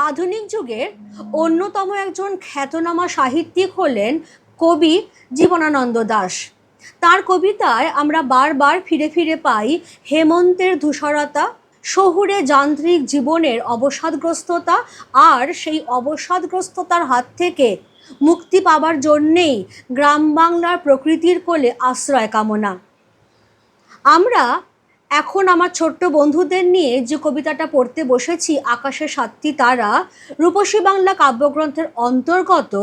আধুনিক যুগের অন্যতম একজন খ্যাতনামা সাহিত্যিক হলেন কবি জীবনানন্দ দাশ। তার কবিতায় আমরা বারবার ফিরে ফিরে পাই হেমন্তের ধূসরতা, শহুরে যান্ত্রিক জীবনের অবসাদগ্রস্ততা, আর সেই অবসাদগ্রস্ততার হাত থেকে মুক্তি পাবার জন্যেই গ্রাম বাংলার প্রকৃতির কোলে আশ্রয় কামনা। আমরা এখন আমার ছোট্ট বন্ধুদের নিয়ে যে কবিতাটা পড়তে বসেছি, আকাশে সাতটি তারা, রূপসী বাংলা কাব্যগ্রন্থের অন্তর্গত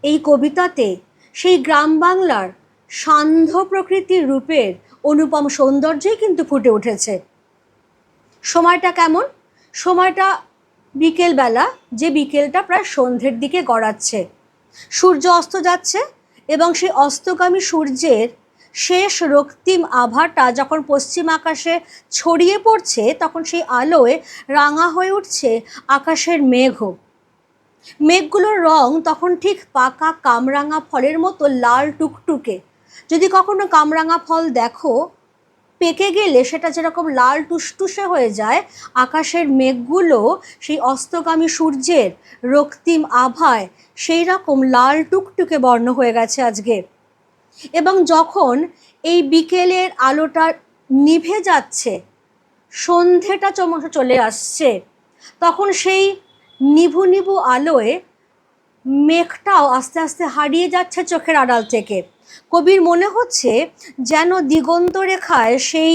এই কবিতাতে সেই গ্রাম বাংলার সান্ধ্য প্রকৃতির রূপের অনুপম সৌন্দর্যই কিন্তু ফুটে উঠেছে। সময়টা কেমন? সময়টা বিকেলবেলা, যে বিকেলটা প্রায় সন্ধ্যের দিকে গড়াচ্ছে, সূর্য অস্ত যাচ্ছে এবং সেই অস্তগামী সূর্যের শেষ রক্তিম আভাটা যখন পশ্চিম আকাশে ছড়িয়ে পড়ছে, তখন সেই আলোয় রাঙা হয়ে উঠছে আকাশের মেঘও। মেঘগুলোর রং তখন ঠিক পাকা কামরাঙা ফলের মতো লাল টুকটুকে। যদি কখনো কামরাঙা ফল দেখো, পেকে গেলে সেটা যেরকম লাল টুসটুসে হয়ে যায়, আকাশের মেঘগুলো সেই অস্তগামী সূর্যের রক্তিম আভায় সেই রকম লাল টুকটুকে বর্ণ হয়ে গেছে আজকে। এবং যখন এই বিকেলের আলোটা নিভে যাচ্ছে, সন্ধেটা চলে আসছে, তখন সেই নিভু নিভু আলোয় মেঘটাও আস্তে আস্তে হারিয়ে যাচ্ছে চোখের আড়াল থেকে। কবির মনে হচ্ছে যেন দিগন্ত রেখায় সেই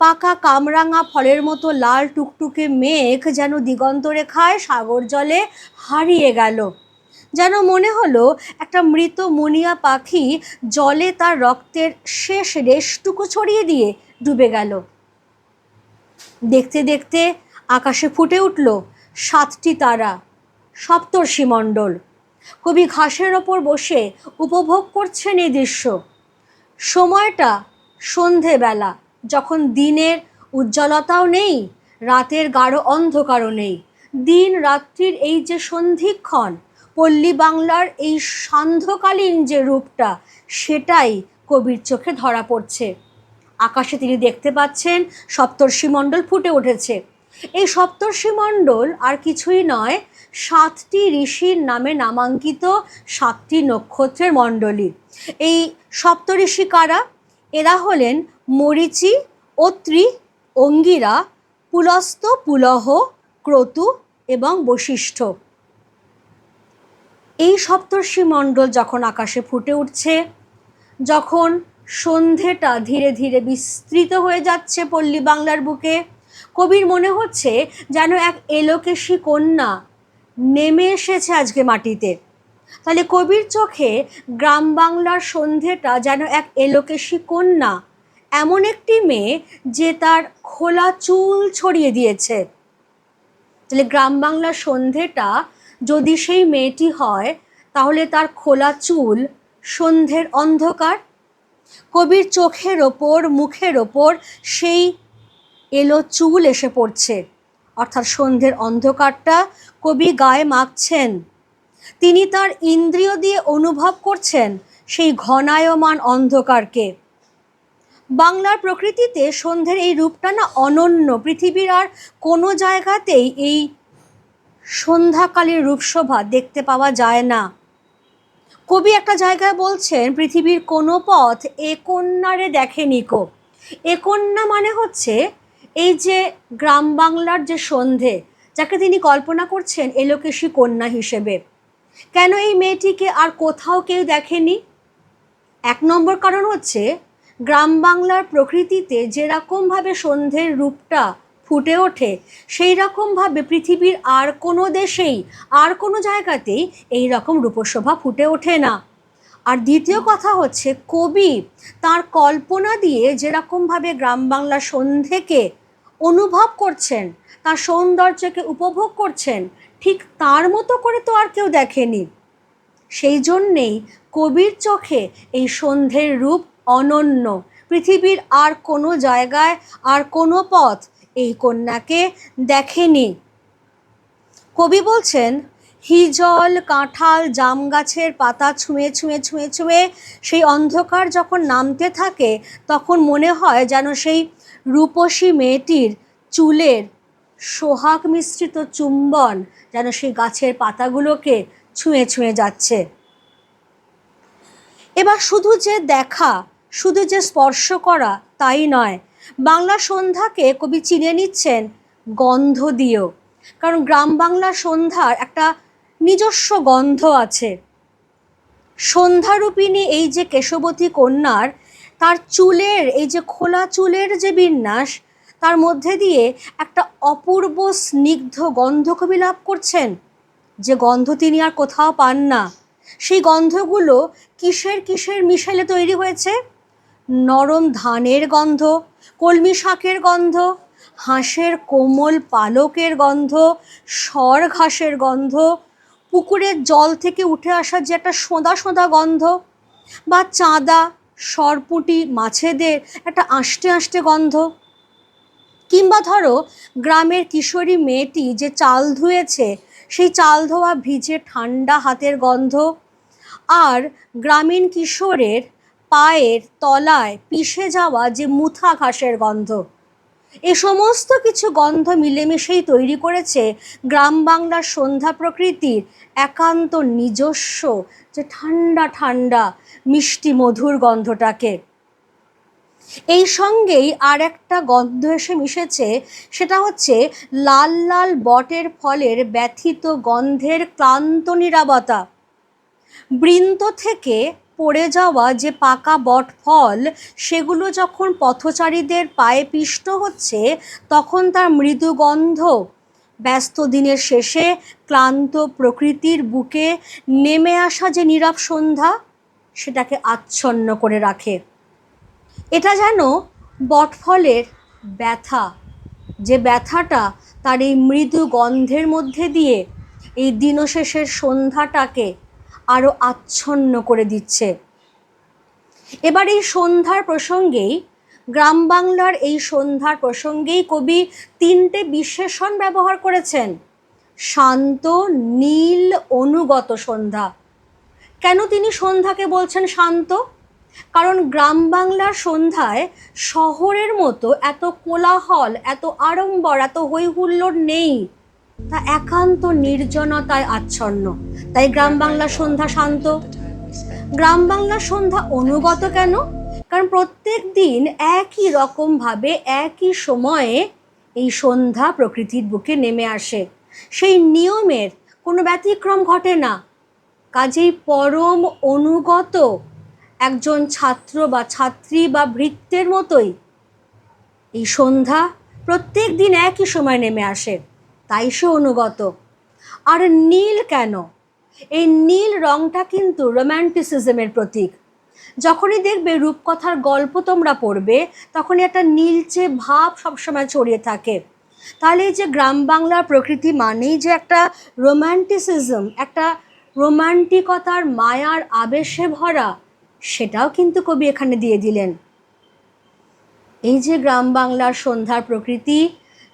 পাকা কামরাঙা ফলের মতো লাল টুকটুকে মেঘ যেন দিগন্ত রেখায় সাগর জলে হারিয়ে গেল। যেন মনে হলো একটা মৃত মুনিয়া পাখি জলে তার রক্তের শেষ রেশটুকু ছড়িয়ে দিয়ে ডুবে গেল। দেখতে দেখতে আকাশে ফুটে উঠল সাতটি তারা, সপ্তর্ষিমণ্ডল। কবি ঘাসের ওপর বসে উপভোগ করছেন এই দৃশ্য। সময়টা সন্ধেবেলা, যখন দিনের উজ্জ্বলতাও নেই, রাতের গাঢ় অন্ধকারও নেই। দিন রাত্রির এই যে সন্ধিক্ষণ, পল্লী বাংলার এই সান্ধ্যকালীন যে রূপটা, সেটাই কবির চোখে ধরা পড়ছে। আকাশে তিনি দেখতে পাচ্ছেন সপ্তর্ষিমণ্ডল ফুটে উঠেছে। এই সপ্তর্ষিমণ্ডল আর কিছুই নয়, সাতটি ঋষির নামে নামাঙ্কিত সাতটি নক্ষত্রের মণ্ডলী। এই সপ্তঋষি কারা? এরা হলেন মরীচি, অত্রি, অঙ্গিরা, পুলস্ত, পুলহ, ক্রতু এবং বশিষ্ঠ। এই সপ্তর্ষিমণ্ডল যখন আকাশে ফুটে উঠছে, যখন সন্ধেটা ধীরে ধীরে বিস্তৃত হয়ে যাচ্ছে পল্লী বাংলার বুকে, কবির মনে হচ্ছে যেন এক এলোকেশী কন্যা নেমে এসেছে আজকে মাটিতে। তাহলে কবির চোখে গ্রাম বাংলার সন্ধেটা যেন এক এলোকেশী কন্যা, এমন একটি মেয়ে যে তার খোলা চুল ছড়িয়ে দিয়েছে। তাহলে গ্রাম বাংলার সন্ধেটা যদি সেই মেয়েটি হয়, তাহলে তার খোলা চুল সন্ধ্যের অন্ধকার। কবির চোখের ওপর, মুখের ওপর সেই এলো চুল এসে পড়ছে, অর্থাৎ সন্ধ্যের অন্ধকারটা কবি গায়ে মাখছেন। তিনি তার ইন্দ্রিয় দিয়ে অনুভব করছেন সেই ঘনায়মান অন্ধকারকে। বাংলার প্রকৃতিতে সন্ধ্যের এই রূপটা না অনন্য। পৃথিবীর আর কোনো জায়গাতেই এই সন্ধ্যাকালীন রূপশোভা দেখতে পাওয়া যায় না। কবি একটা জায়গায় বলছেন, পৃথিবীর কোনো পথ এ কন্যারে দেখেনি কো। এ কন্যা মানে হচ্ছে এই যে গ্রাম বাংলার যে সন্ধে, যাকে তিনি কল্পনা করছেন এলোকেশী কন্যা হিসেবে। কেন এই মেয়েটিকে আর কোথাও কেউ দেখেনি? এক নম্বর কারণ হচ্ছে, গ্রাম বাংলার প্রকৃতিতে যেরকমভাবে সন্ধ্যের রূপটা ফুটে ওঠে, সেই রকমভাবে পৃথিবীর আর কোনো দেশেই, আর কোনো জায়গাতেই এই রকম রূপশোভা ফুটে ওঠে না। আর দ্বিতীয় কথা হচ্ছে, কবি তার কল্পনা দিয়ে যেরকমভাবে গ্রাম বাংলার সন্ধেকে অনুভব করছেন, তার সৌন্দর্যকে উপভোগ করছেন, ঠিক তার মতো করে তো আর কেউ দেখেনি। সেই জন্যেই কবির চোখে এই সন্ধ্যের রূপ অনন্য। পৃথিবীর আর কোনো জায়গায়, আর কোনো পথ এই কন্যাকে দেখেনি। কবি বলছেন, হিজল, কাঁঠাল, জাম গাছের পাতা ছুঁয়ে ছুঁয়ে ছুঁয়ে ছুঁয়ে সেই অন্ধকার যখন নামতে থাকে, তখন মনে হয় যেন সেই রূপসী মেয়েটির চুলের সোহাগ মিশ্রিত চুম্বন যেন সেই গাছের পাতাগুলোকে ছুঁয়ে ছুঁয়ে যাচ্ছে। এবার শুধু যে দেখা, শুধু যে স্পর্শ করা তাই নয়, বাংলা সন্ধ্যাকে কবি চিনে নিচ্ছেন গন্ধ দিয়েও। কারণ গ্রাম বাংলার সন্ধ্যার একটা নিজস্ব গন্ধ আছে। সন্ধ্যারূপিণী এই যে কেশবতী কন্যার, তার চুলের এই যে খোলা চুলের যে বিন্যাস, তার মধ্যে দিয়ে একটা অপূর্ব স্নিগ্ধ গন্ধ কবি লাভ করছেন, যে গন্ধ তিনি আর কোথাও পান না। সেই গন্ধগুলো কিসের কিসের মিশেলে তৈরি হয়েছে? নরম ধানের গন্ধ, কলমি শাকের গন্ধ, হাঁসের কোমল পালকের গন্ধ, সর ঘাসের গন্ধ, পুকুরের জল থেকে উঠে আসা যে একটা সোঁদা সোঁদা গন্ধ, বা চাঁদা সরপুঁটি মাছেদের একটা আষ্টে আষ্টে গন্ধ, কিংবা ধরো গ্রামের কিশোরী মেয়েটি যে চাল ধুয়েছে, সেই চাল ধোয়া ভিজে ঠান্ডা হাতের গন্ধ, আর গ্রামীণ কিশোরের পায়ের তলায় পিষে যাওয়া যে মুথা ঘাসের গন্ধ। এই সমস্ত কিছু গন্ধ মিলেমিশেই তৈরি করেছে গ্রাম বাংলার সন্ধ্যা প্রকৃতির একান্ত নিজস্ব যে ঠান্ডা ঠান্ডা মিষ্টি মধুর গন্ধটাকে। এই সঙ্গেই আর একটা গন্ধ এসে মিশেছে, সেটা হচ্ছে লাল লাল বটের ফলের ব্যথিত গন্ধের ক্লান্ত নীরবতা। বৃন্ত থেকে পড়ে যাওয়া যে পাকা বট ফল, সেগুলো যখন পথচারীদের পায়ে পিষ্ট হচ্ছে, তখন তার মৃদু গন্ধ ব্যস্ত দিনের শেষে ক্লান্ত প্রকৃতির বুকে নেমে আসা যে নীরব সন্ধ্যা, সেটাকে আচ্ছন্ন করে রাখে। এটা যেন বটফলের ব্যথা, যে ব্যথাটা তার এই মৃদু গন্ধের মধ্যে দিয়ে এই দিনশেষের সন্ধ্যাটাকে আরও আচ্ছন্ন করে দিচ্ছে। এবার এই সন্ধ্যার প্রসঙ্গেই, গ্রাম বাংলার এই সন্ধ্যার প্রসঙ্গেই কবি তিনটে বিশেষণ ব্যবহার করেছেন। শান্ত, নীল, অনুগত সন্ধ্যা। কেন তিনি সন্ধ্যাকে বলছেন শান্ত? কারণ গ্রাম বাংলার সন্ধ্যায় শহরের মতো এত কোলাহল, এত আড়ম্বর, এত হই হুল্লোড় নেই। তা একান্ত নির্জনতায় আচ্ছন্ন, তাই গ্রাম বাংলার সন্ধ্যা শান্ত। গ্রাম বাংলার সন্ধ্যা অনুগত কেন? কারণ প্রত্যেক দিন একই রকমভাবে একই সময়ে এই সন্ধ্যা প্রকৃতির বুকে নেমে আসে, সেই নিয়মের কোনো ব্যতিক্রম ঘটে না। কাজেই পরম অনুগত একজন ছাত্র বা ছাত্রী বা ভৃত্যের মতোই এই সন্ধ্যা প্রত্যেক দিন একই সময় নেমে আসে, তাই সে অনুগত। আর নীল কেন? এই নীল রংটা কিন্তু রোম্যান্টিসিজমের প্রতীক। যখনই দেখবে রূপকথার গল্প তোমরা পড়বে, তখনই একটা নীলচে ভাব সবসময় ছড়িয়ে থাকে। তাহলে এই যে গ্রাম বাংলার প্রকৃতি মানেই যে একটা রোম্যান্টিসিজম, একটা রোমান্টিকতার মায়ার আবেশে ভরা, সেটাও কিন্তু কবি এখানে দিয়ে দিলেন। এই যে গ্রাম বাংলার সন্ধ্যার প্রকৃতি,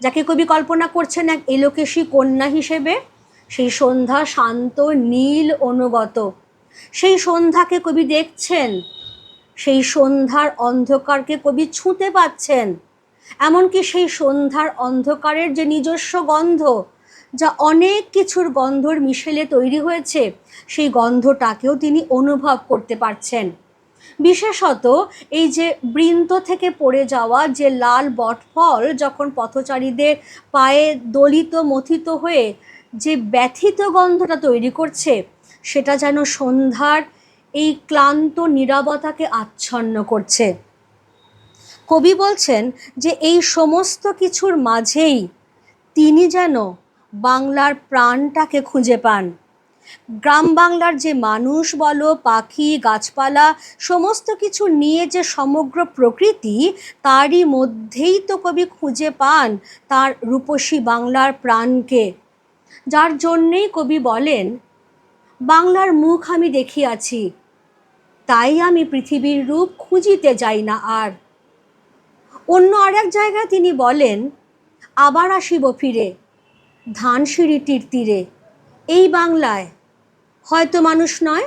যাকে কবি কল্পনা করছেন এক এলোকেশী কন্যা হিসেবে, সেই সন্ধ্যা শান্ত, নীল, অনুগত। সেই সন্ধ্যাকে কবি দেখছেন, সেই সন্ধ্যার অন্ধকারকে কবি ছুঁতে পাচ্ছেন। এমনকি সেই সন্ধ্যার অন্ধকারের যে নিজস্ব গন্ধ, যা অনেক কিছুর গন্ধর মিশেলে তৈরি হয়েছে, সেই গন্ধটাকেও তিনি অনুভব করতে পারছেন। বিশেষত এই যে বৃন্ত থেকে পড়ে যাওয়া যে লাল বটফল যখন পথচারীদের পায়ে দলিত মথিত হয়ে যে ব্যথিত গন্ধটা তৈরি করছে, সেটা যেন সন্ধ্যার এই ক্লান্ত নীরবতাকে আচ্ছন্ন করছে। কবি বলছেন যে এই সমস্ত কিছুর মাঝেই তিনি যেন বাংলার প্রাণটাকে খুঁজে পান। গ্রাম বাংলার যে মানুষ বলো, পাখি, গাছপালা, সমস্ত কিছু নিয়ে যে সমগ্র প্রকৃতি, তারই মধ্যেই তো কবি খুঁজে পান তার রূপসী বাংলার প্রাণকে। যার জন্যেই কবি বলেন, বাংলার মুখ আমি দেখিয়াছি, তাই আমি পৃথিবীর রূপ খুঁজিতে যাই না আর। অন্য আরেক জায়গায় তিনি বলেন, আবার আসিব ফিরে ধানসিঁড়িটির তীরে, এই বাংলায় হয়তো মানুষ নয়,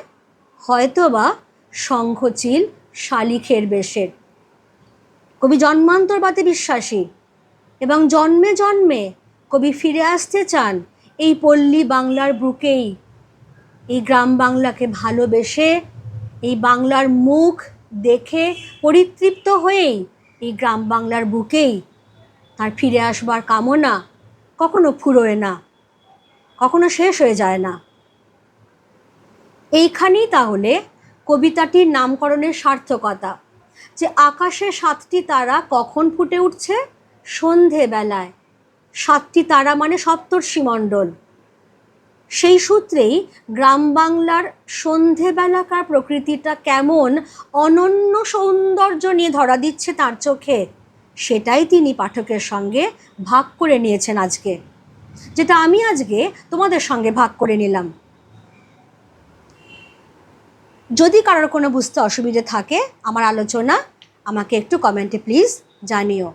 হয়তো বা শঙ্খচিল শালিখের বেশের। কবি জন্মান্তরবাদে বিশ্বাসী এবং জন্মে জন্মে কবি ফিরে আসতে চান এই পল্লী বাংলার বুকেই, এই গ্রাম বাংলাকে ভালোবেসে, এই বাংলার মুখ দেখে পরিতৃপ্ত হয়েই এই গ্রাম বাংলার বুকেই তার ফিরে আসবার কামনা কখনো ফুরোয় না, কখনো শেষ হয়ে যায় না। এইখানেই তাহলে কবিতাটির নামকরণের সার্থকতা, যে আকাশে 7টি তারা কখন ফুটে উঠছে? সন্ধেবেলায়। 7টি তারা মানে সপ্তর্ষিমণ্ডল। সেই সূত্রেই গ্রাম বাংলার সন্ধেবেলাকার প্রকৃতিটা কেমন অনন্য সৌন্দর্য নিয়ে ধরা দিচ্ছে তার চোখে, সেটাই তিনি পাঠকের সঙ্গে ভাগ করে নিয়েছেন আজকে, যেটা আমি আজকে তোমাদের সঙ্গে ভাগ করে নিলাম। যদি কারোর কোনো বুঝতে অসুবিধে থাকে আমার আলোচনা, আমাকে একটু কমেন্টে প্লিজ জানিও।